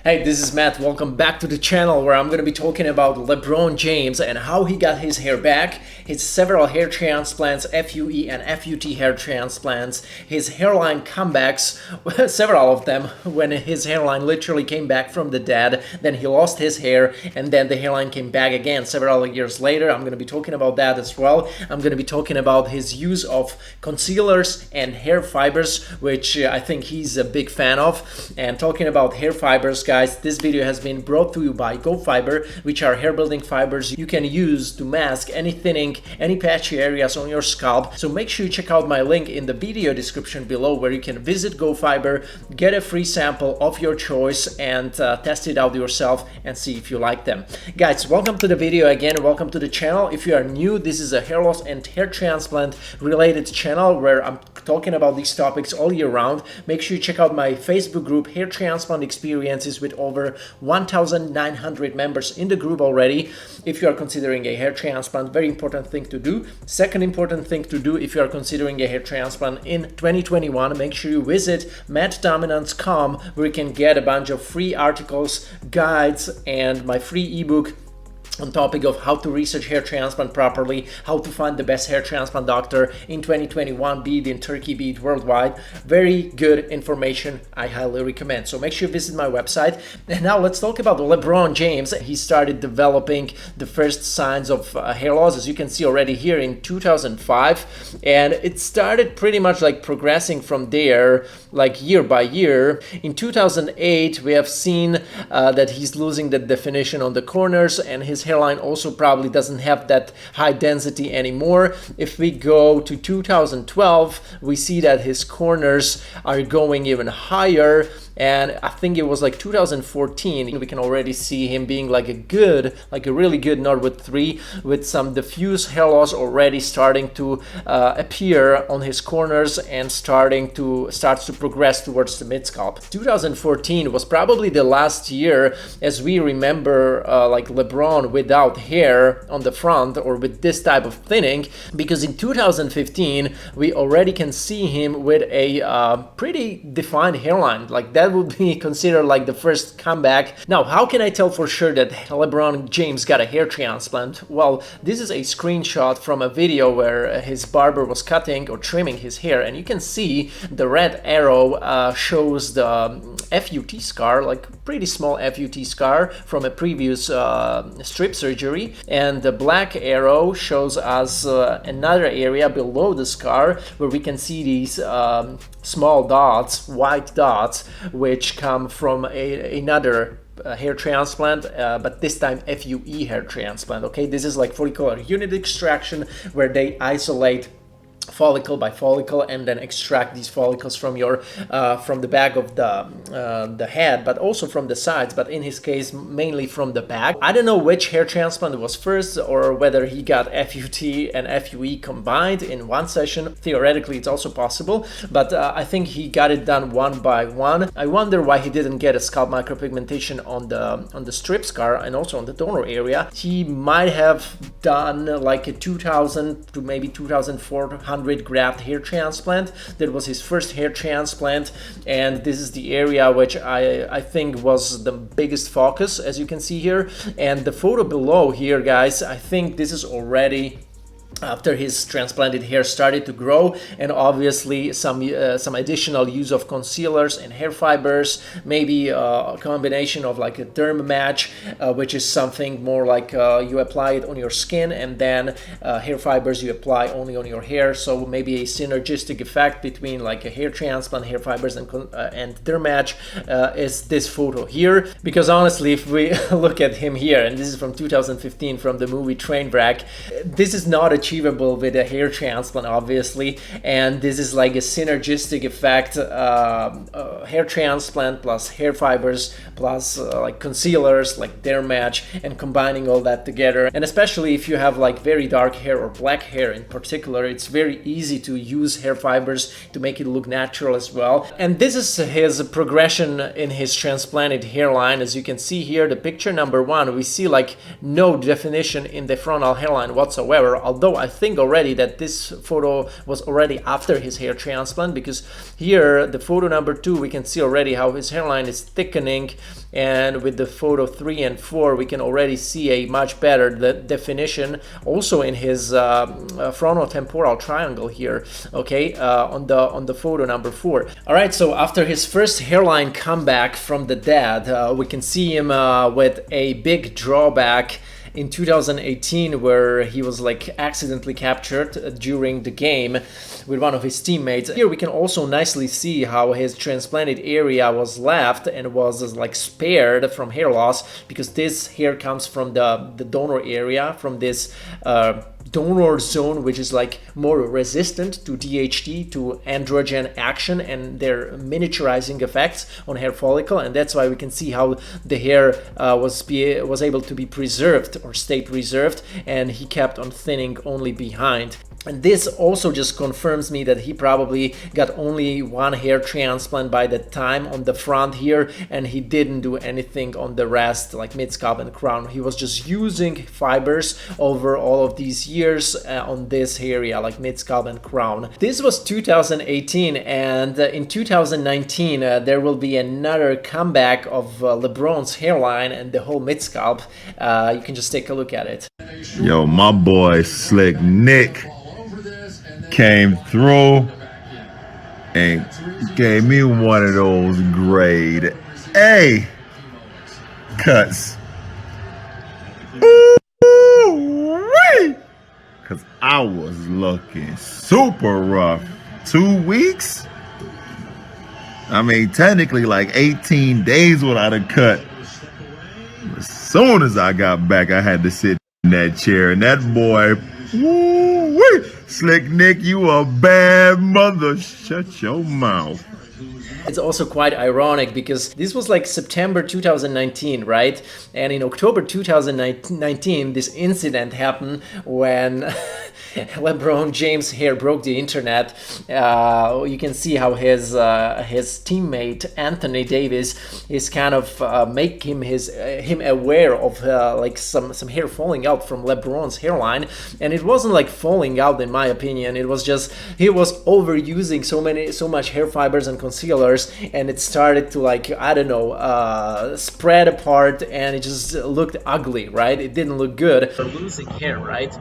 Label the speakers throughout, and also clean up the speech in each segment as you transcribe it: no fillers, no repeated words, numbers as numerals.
Speaker 1: Hey, this is Matt. Welcome back to the channel where I'm going to be talking about LeBron James and how he got his hair back, his several hair transplants, FUE and FUT hair transplants, his hairline comebacks, several of them when his hairline literally came back from the dead, then he lost his hair, and then the hairline came back again several years later. I'm going to be talking about that as well. I'm going to be talking about his use of concealers and hair fibers, which I think he's a big fan of. And talking about hair fibers, guys, this video has been brought to you by GoFiber, which are hair building fibers you can use to mask any thinning, any patchy areas on your scalp. So make sure you check out my link in the video description below where you can visit GoFiber, get a free sample of your choice, and test it out yourself and see if you like them. Guys, welcome to the video again. Welcome to the channel. If you are new, this is a hair loss and hair transplant related channel where I'm talking about these topics all year round. Make sure you check out my Facebook group, Hair Transplant Experiences, with over 1,900 members in the group already. If you are considering a hair transplant, very important thing to do. Second important thing to do if you are considering a hair transplant in 2021, make sure you visit mattdominance.com where you can get a bunch of free articles, guides, and my free ebook on topic of how to research hair transplant properly, how to find the best hair transplant doctor in 2021, be it in Turkey, be it worldwide. Very good information. I highly recommend. So make sure you visit my website. And now let's talk about LeBron James. He started developing the first signs of hair loss, as you can see already here in 2005. And it started pretty much like progressing from there, like year by year. In 2008, we have seen that he's losing the definition on the corners, and his hairline also probably doesn't have that high density anymore. If we go to 2012, we see that his corners are going even higher, and I think it was like 2014 we can already see him being like a really good Norwood 3 with some diffuse hair loss already starting to appear on his corners and starts to progress towards the mid scalp. 2014 was probably the last year as we remember like LeBron without hair on the front or with this type of thinning, because in 2015 we already can see him with a pretty defined hairline. Like that would be considered like the first comeback. Now, how can I tell for sure that LeBron James got a hair transplant? Well, this is a screenshot from a video where his barber was cutting or trimming his hair, and you can see the red arrow shows the FUT scar, like pretty small FUT scar from a previous strip surgery, and the black arrow shows us another area below the scar where we can see these small dots, white dots, which come from another hair transplant, but this time FUE hair transplant. Okay, this is like follicular unit extraction where they isolate follicle by follicle and then extract these follicles from your from the back of the head, but also from the sides, but in his case mainly from the back. I don't know which hair transplant was first or whether he got FUT and FUE combined in one session. Theoretically it's also possible, but I think he got it done one by one. I wonder why he didn't get a scalp micropigmentation on the strip scar and also on the donor area. He might have done like a 2000 to maybe 2400 graft hair transplant. That was his first hair transplant, and this is the area which I think was the biggest focus, as you can see here. And the photo below here, guys, I think this is already after his transplanted hair started to grow, and obviously some additional use of concealers and hair fibers, maybe a combination of like a derm match, which is something more like you apply it on your skin, and then hair fibers you apply only on your hair. So maybe a synergistic effect between like a hair transplant, hair fibers, and derm match is this photo here. Because honestly, if we look at him here, and this is from 2015 from the movie Trainwreck, this is not achievable with a hair transplant, obviously, and this is like a synergistic effect, hair transplant plus hair fibers plus like concealers like derm match, and combining all that together. And especially if you have like very dark hair or black hair in particular, it's very easy to use hair fibers to make it look natural as well. And this is his progression in his transplanted hairline. As you can see here, the picture number one, we see like no definition in the frontal hairline whatsoever, although I think already that this photo was already after his hair transplant, because here, the photo number 2, we can see already how his hairline is thickening, and with the photo 3 and 4, we can already see a much better definition also in his frontotemporal triangle here, okay, on the photo number 4. All right, so after his first hairline comeback from the dead, we can see him with a big drawback in 2018, where he was like accidentally captured during the game with one of his teammates. Here we can also nicely see how his transplanted area was left and was like spared from hair loss, because this hair comes from the donor area, from this donor zone, which is like more resistant to DHT, to androgen action and their miniaturizing effects on hair follicle, and that's why we can see how the hair was able to be preserved or stay preserved, and he kept on thinning only behind. And this also just confirms me that he probably got only one hair transplant by the time on the front here, and he didn't do anything on the rest, like mid-scalp and crown. He was just using fibers over all of these years on this area, like mid-scalp and crown. This was 2018, and in 2019 there will be another comeback of LeBron's hairline and the whole mid-scalp. You can just take a look at it.
Speaker 2: Yo, my boy Slick Nick came through and gave me one of those grade A cuts. Ooh-wee! Cause I was looking super rough. 2 weeks? I mean, technically like 18 days without a cut. As soon as I got back, I had to sit in that chair, and that boy, woo-wee! Slick Nick, you a bad mother. Shut your mouth.
Speaker 1: It's also quite ironic because this was like September 2019, right? And in October 2019, this incident happened when Lebron James' hair broke the internet. You can see how his teammate Anthony Davis is kind of making him aware of like some hair falling out from LeBron's hairline, and it wasn't like falling out in my opinion. It was just he was overusing so much hair fibers and concealers, and it started to, like, I don't know, spread apart, and it just looked ugly, right? It didn't look good. Losing hair, right?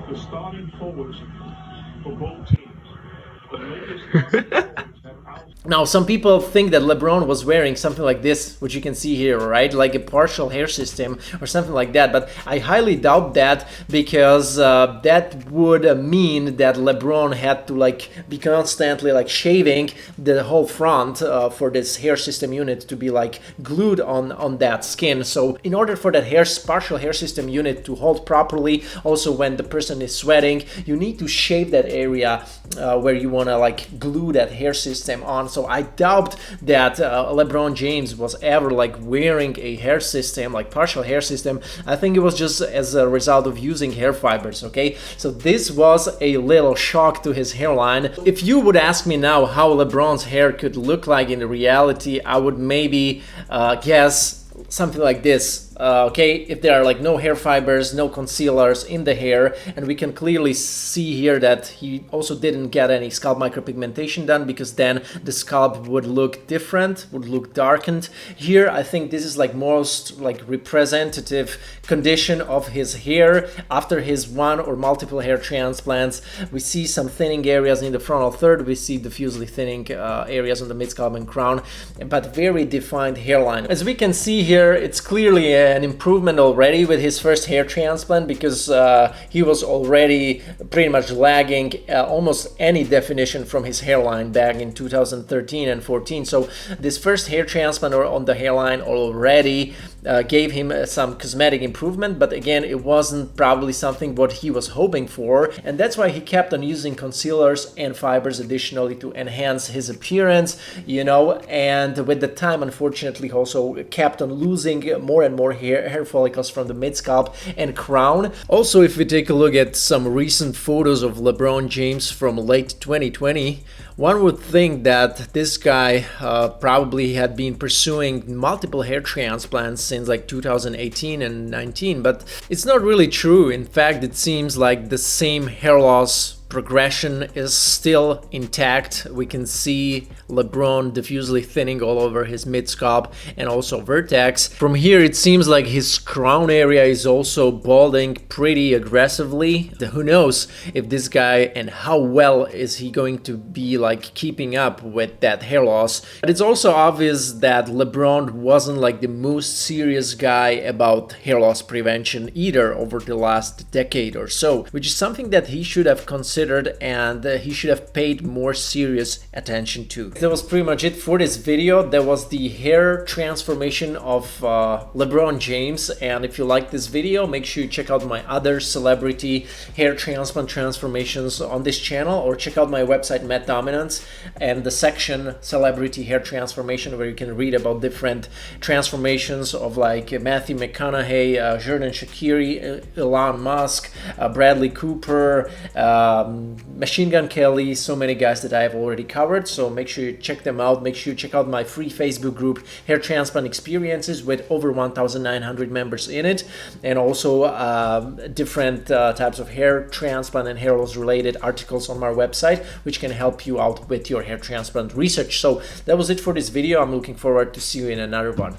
Speaker 1: Now, some people think that LeBron was wearing something like this, which you can see here, right? Like a partial hair system or something like that. But I highly doubt that, because that would mean that LeBron had to like be constantly like shaving the whole front for this hair system unit to be like glued on that skin. So in order for that partial hair system unit to hold properly, also when the person is sweating, you need to shave that area where you want to like glue that hair system on. So I doubt that LeBron James was ever like wearing a hair system, like partial hair system. I think it was just as a result of using hair fibers, okay? So this was a little shock to his hairline. If you would ask me now how LeBron's hair could look like in reality, I would maybe guess something like this. Okay, if there are like no hair fibers, no concealers in the hair, and we can clearly see here that he also didn't get any scalp micropigmentation done, because then the scalp would look different, would look darkened. Here I think this is like most like representative condition of his hair after his one or multiple hair transplants. We see some thinning areas in the frontal third, we see diffusely thinning areas on the mid scalp and crown, but very defined hairline. As we can see here, it's clearly an improvement already with his first hair transplant, because he was already pretty much lagging almost any definition from his hairline back in 2013 and 14. So this first hair transplant on the hairline already gave him some cosmetic improvement, but again, it wasn't probably something what he was hoping for, and that's why he kept on using concealers and fibers additionally to enhance his appearance, you know, and with the time, unfortunately, also kept on losing more and more hair follicles from the mid-scalp and crown. Also, if we take a look at some recent photos of LeBron James from late 2020, one would think that this guy probably had been pursuing multiple hair transplants since like 2018 and 19, but it's not really true. In fact, it seems like the same hair loss progression is still intact. We can see LeBron diffusely thinning all over his mid-scalp and also vertex. From here, it seems like his crown area is also balding pretty aggressively. Who knows if this guy and how well is he going to be like keeping up with that hair loss. But it's also obvious that LeBron wasn't like the most serious guy about hair loss prevention either over the last decade or so, which is something that he should have considered and he should have paid more serious attention to. That was pretty much it for this video. That was the hair transformation of LeBron James, and if you like this video, make sure you check out my other celebrity hair transplant transformations on this channel, or check out my website Matt Dominance and the section celebrity hair transformation, where you can read about different transformations of like Matthew McConaughey, Jordan Shaqiri, Elon Musk, Bradley Cooper, Machine Gun Kelly, so many guys that I have already covered. So make sure you check them out. Make sure you check out my free Facebook group, Hair Transplant Experiences, with over 1,900 members in it, and also different types of hair transplant and hair loss related articles on my website, which can help you out with your hair transplant research. So that was it for this video. I'm looking forward to see you in another one.